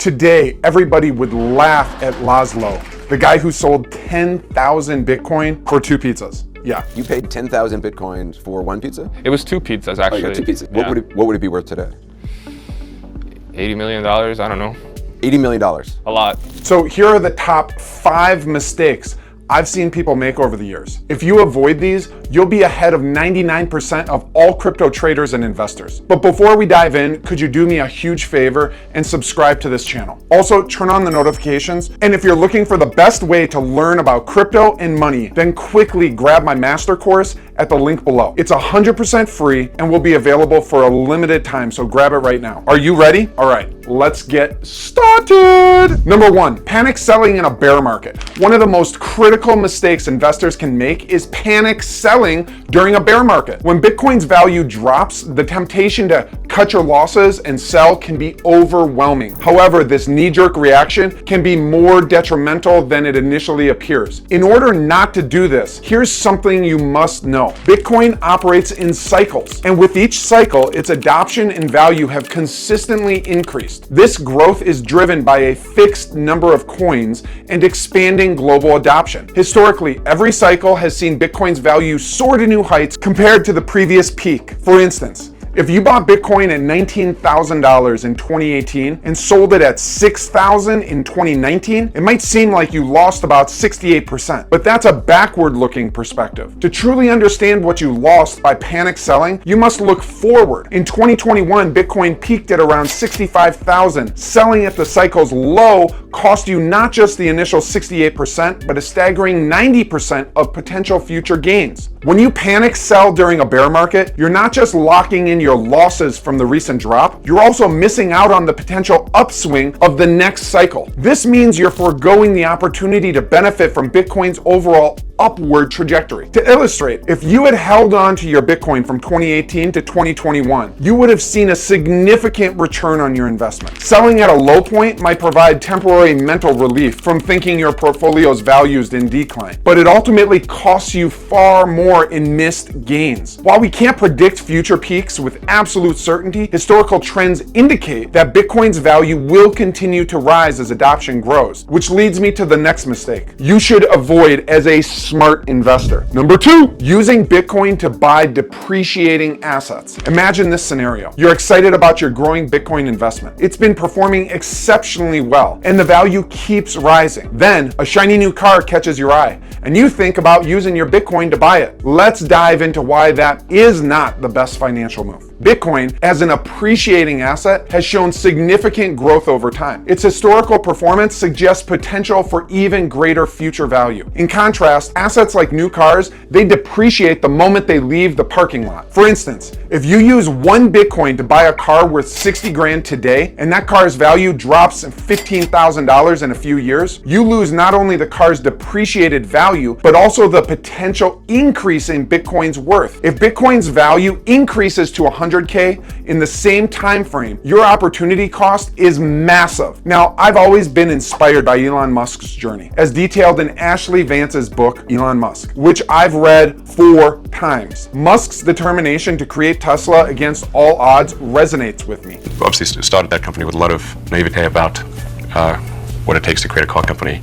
Today, everybody would laugh at Laszlo, the guy who sold 10,000 Bitcoin for 2 pizzas. Yeah. You paid 10,000 Bitcoins for 1 pizza? It was 2 pizzas, actually. Oh, you got 2 pizzas. Yeah. What would it be worth today? $80 million, I don't know. $80 million. A lot. So here are the top 5 mistakes I've seen people make over the years. If you avoid these, you'll be ahead of 99% of all crypto traders and investors. But before we dive in, could you do me a huge favor and subscribe to this channel? Also, turn on the notifications. And if you're looking for the best way to learn about crypto and money, then quickly grab my master course at the link below. It's 100% free and will be available for a limited time, so grab it right now. Are you ready? All right, let's get started. Number 1, panic selling in a bear market. One of the most critical mistakes investors can make is panic selling during a bear market. When Bitcoin's value drops, the temptation to cut your losses and sell can be overwhelming. However, this knee-jerk reaction can be more detrimental than it initially appears. In order not to do this, here's something you must know. Bitcoin operates in cycles, and with each cycle, its adoption and value have consistently increased. This growth is driven by a fixed number of coins and expanding global adoption. Historically, every cycle has seen Bitcoin's value soar to new heights compared to the previous peak. For instance, if you bought Bitcoin at $19,000 in 2018 and sold it at $6,000 in 2019, it might seem like you lost about 68%, but that's a backward-looking perspective. To truly understand what you lost by panic selling, you must look forward. In 2021, Bitcoin peaked at around $65,000. Selling at the cycle's low cost you not just the initial 68%, but a staggering 90% of potential future gains. When you panic sell during a bear market, you're not just locking in your losses from the recent drop, you're also missing out on the potential upswing of the next cycle. This means you're foregoing the opportunity to benefit from Bitcoin's overall upward trajectory. To illustrate, if you had held on to your Bitcoin from 2018 to 2021, you would have seen a significant return on your investment. Selling at a low point might provide temporary mental relief from thinking your portfolio's values in decline, but it ultimately costs you far more in missed gains. While we can't predict future peaks with absolute certainty, historical trends indicate that Bitcoin's value will continue to rise as adoption grows, which leads me to the next mistake you should avoid as a smart investor. Number 2, using Bitcoin to buy depreciating assets. Imagine this scenario. You're excited about your growing Bitcoin investment. It's been performing exceptionally well, and the value keeps rising. Then, a shiny new car catches your eye, and you think about using your Bitcoin to buy it. Let's dive into why that is not the best financial move. Bitcoin, as an appreciating asset, has shown significant growth over time. Its historical performance suggests potential for even greater future value. In contrast, assets like new cars, they depreciate the moment they leave the parking lot. For instance, if you use 1 Bitcoin to buy a car worth 60 grand today, and that car's value drops $15,000 in a few years, you lose not only the car's depreciated value, but also the potential increase in Bitcoin's worth. If Bitcoin's value increases to 100K in the same time frame, your opportunity cost is massive. Now, I've always been inspired by Elon Musk's journey, as detailed in Ashley Vance's book, Elon Musk, which I've read 4 times. Musk's determination to create Tesla against all odds resonates with me. Obviously started that company with a lot of naivete about what it takes to create a car company.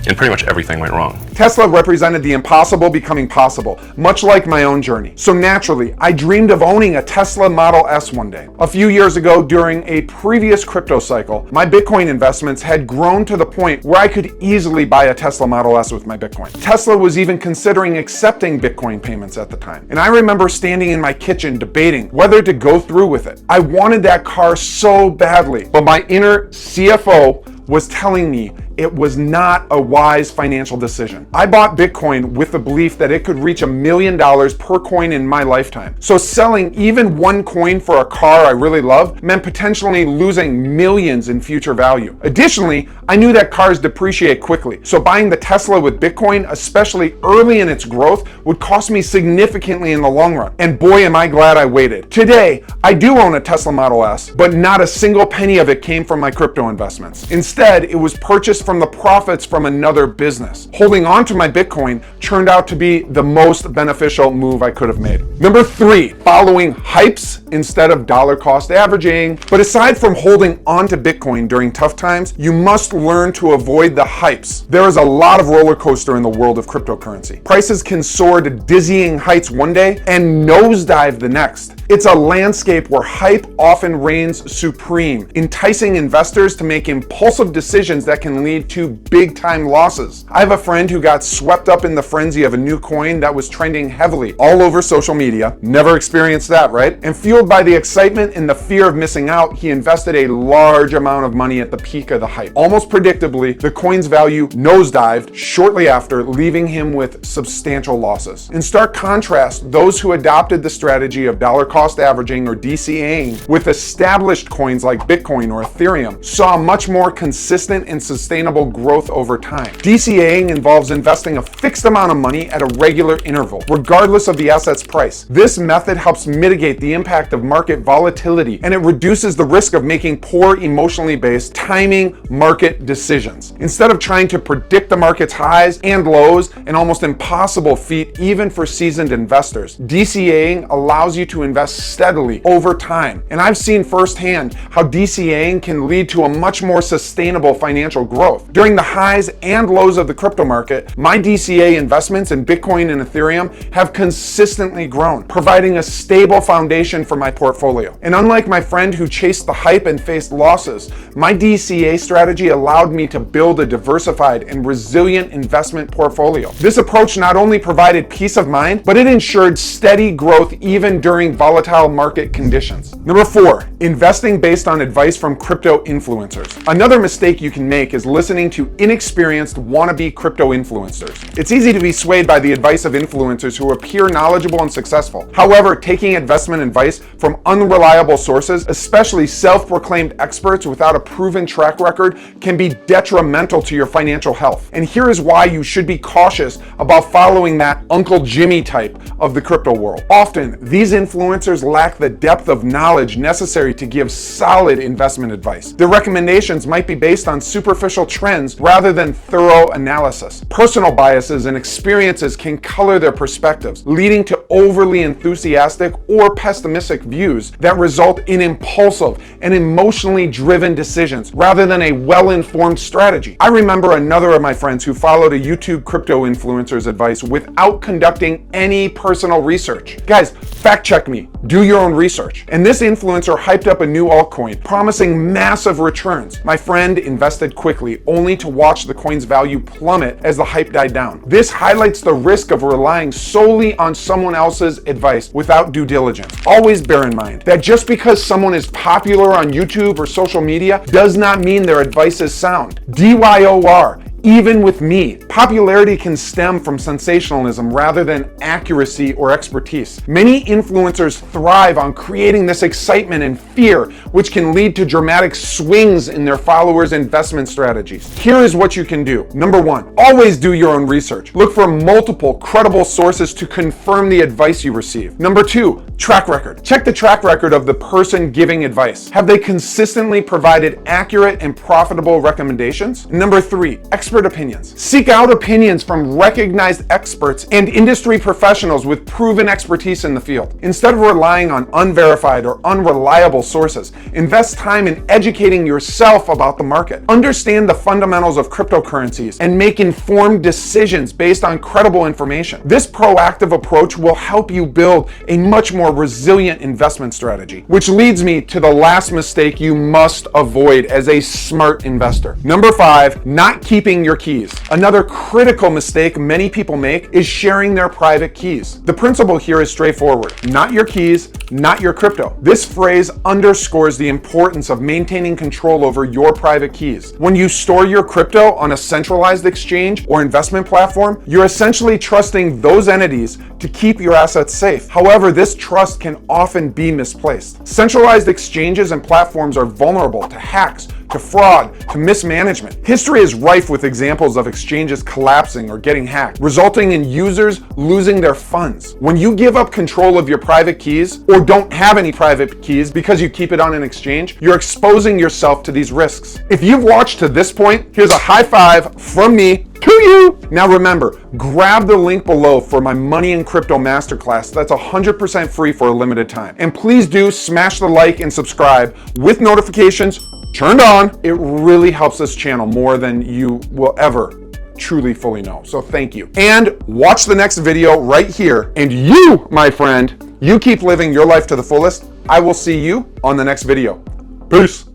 And pretty much everything went wrong. Tesla represented the impossible becoming possible, much like my own journey. So naturally, I dreamed of owning a Tesla Model S one day. A few years ago, during a previous crypto cycle, my Bitcoin investments had grown to the point where I could easily buy a Tesla Model S with my Bitcoin. Tesla was even considering accepting Bitcoin payments at the time. And I remember standing in my kitchen debating whether to go through with it. I wanted that car so badly, but my inner CFO was telling me it was not a wise financial decision. I bought Bitcoin with the belief that it could reach $1 million per coin in my lifetime. So selling even 1 coin for a car I really love meant potentially losing millions in future value. Additionally, I knew that cars depreciate quickly. So buying the Tesla with Bitcoin, especially early in its growth, would cost me significantly in the long run. And boy, am I glad I waited. Today, I do own a Tesla Model S, but not a single penny of it came from my crypto investments. Instead, it was purchased from the profits from another business. Holding on to my Bitcoin turned out to be the most beneficial move I could have made. Number 3, following hypes instead of dollar cost averaging. But aside from holding on to Bitcoin during tough times, you must learn to avoid the hypes. There is a lot of roller coaster in the world of cryptocurrency. Prices can soar to dizzying heights one day and nosedive the next. It's a landscape where hype often reigns supreme, enticing investors to make impulsive decisions that can lead to big-time losses. I have a friend who got swept up in the frenzy of a new coin that was trending heavily all over social media. Never experienced that, right? And fueled by the excitement and the fear of missing out, he invested a large amount of money at the peak of the hype. Almost predictably, the coin's value nosedived shortly after, leaving him with substantial losses. In stark contrast, those who adopted the strategy of dollar cost averaging or DCAing with established coins like Bitcoin or Ethereum saw much more consistent and sustainable growth over time. DCAing involves investing a fixed amount of money at a regular interval, regardless of the asset's price. This method helps mitigate the impact of market volatility, and it reduces the risk of making poor, emotionally based timing market decisions. Instead of trying to predict the market's highs and lows, an almost impossible feat even for seasoned investors, DCAing allows you to invest steadily over time. And I've seen firsthand how DCAing can lead to a much more sustainable financial growth. During the highs and lows of the crypto market, my DCA investments in Bitcoin and Ethereum have consistently grown, providing a stable foundation for my portfolio. And unlike my friend who chased the hype and faced losses, my DCA strategy allowed me to build a diversified and resilient investment portfolio. This approach not only provided peace of mind, but it ensured steady growth even during volatile market conditions. Number 4, investing based on advice from crypto influencers. Another mistake you can make is listening to inexperienced wannabe crypto influencers. It's easy to be swayed by the advice of influencers who appear knowledgeable and successful. However, taking investment advice from unreliable sources, especially self-proclaimed experts without a proven track record, can be detrimental to your financial health. And here is why you should be cautious about following that Uncle Jimmy type of the crypto world. Often, these influencers lack the depth of knowledge necessary to give solid investment advice. Their recommendations might be based on superficial trends rather than thorough analysis. Personal biases and experiences can color their perspectives, leading to overly enthusiastic or pessimistic views that result in impulsive and emotionally driven decisions rather than a well-informed strategy. I remember another of my friends who followed a YouTube crypto influencer's advice without conducting any personal research. Guys, fact check me. Do your own research. And this influencer hyped up a new altcoin, promising massive returns. My friend invested quickly, only to watch the coin's value plummet as the hype died down. This highlights the risk of relying solely on someone else's advice without due diligence. Always bear in mind that just because someone is popular on YouTube or social media does not mean their advice is sound. DYOR. Even with me, popularity can stem from sensationalism rather than accuracy or expertise. Many influencers thrive on creating this excitement and fear, which can lead to dramatic swings in their followers' investment strategies. Here is what you can do. Number 1, always do your own research. Look for multiple credible sources to confirm the advice you receive. Number 2, track record. Check the track record of the person giving advice. Have they consistently provided accurate and profitable recommendations? Number 3, expert opinions. Seek out opinions from recognized experts and industry professionals with proven expertise in the field. Instead of relying on unverified or unreliable sources, invest time in educating yourself about the market. Understand the fundamentals of cryptocurrencies and make informed decisions based on credible information. This proactive approach will help you build a much more resilient investment strategy, which leads me to the last mistake you must avoid as a smart investor. Number 5, not keeping your keys. Another critical mistake many people make is sharing their private keys. The principle here is straightforward. Not your keys, not your crypto. This phrase underscores the importance of maintaining control over your private keys. When you store your crypto on a centralized exchange or investment platform, you're essentially trusting those entities to keep your assets safe. However, this trust can often be misplaced. Centralized exchanges and platforms are vulnerable to hacks, to fraud, to mismanagement. History is rife with examples of exchanges collapsing or getting hacked, resulting in users losing their funds. When you give up control of your private keys or don't have any private keys because you keep it on an exchange, you're exposing yourself to these risks. If you've watched to this point, here's a high five from me to you. Now remember, grab the link below for my Money in Crypto Masterclass. That's 100% free for a limited time. And please do smash the like and subscribe with notifications turned on. It really helps this channel more than you will ever truly fully know. So thank you. And watch the next video right here. And you, my friend, you keep living your life to the fullest. I will see you on the next video. Peace.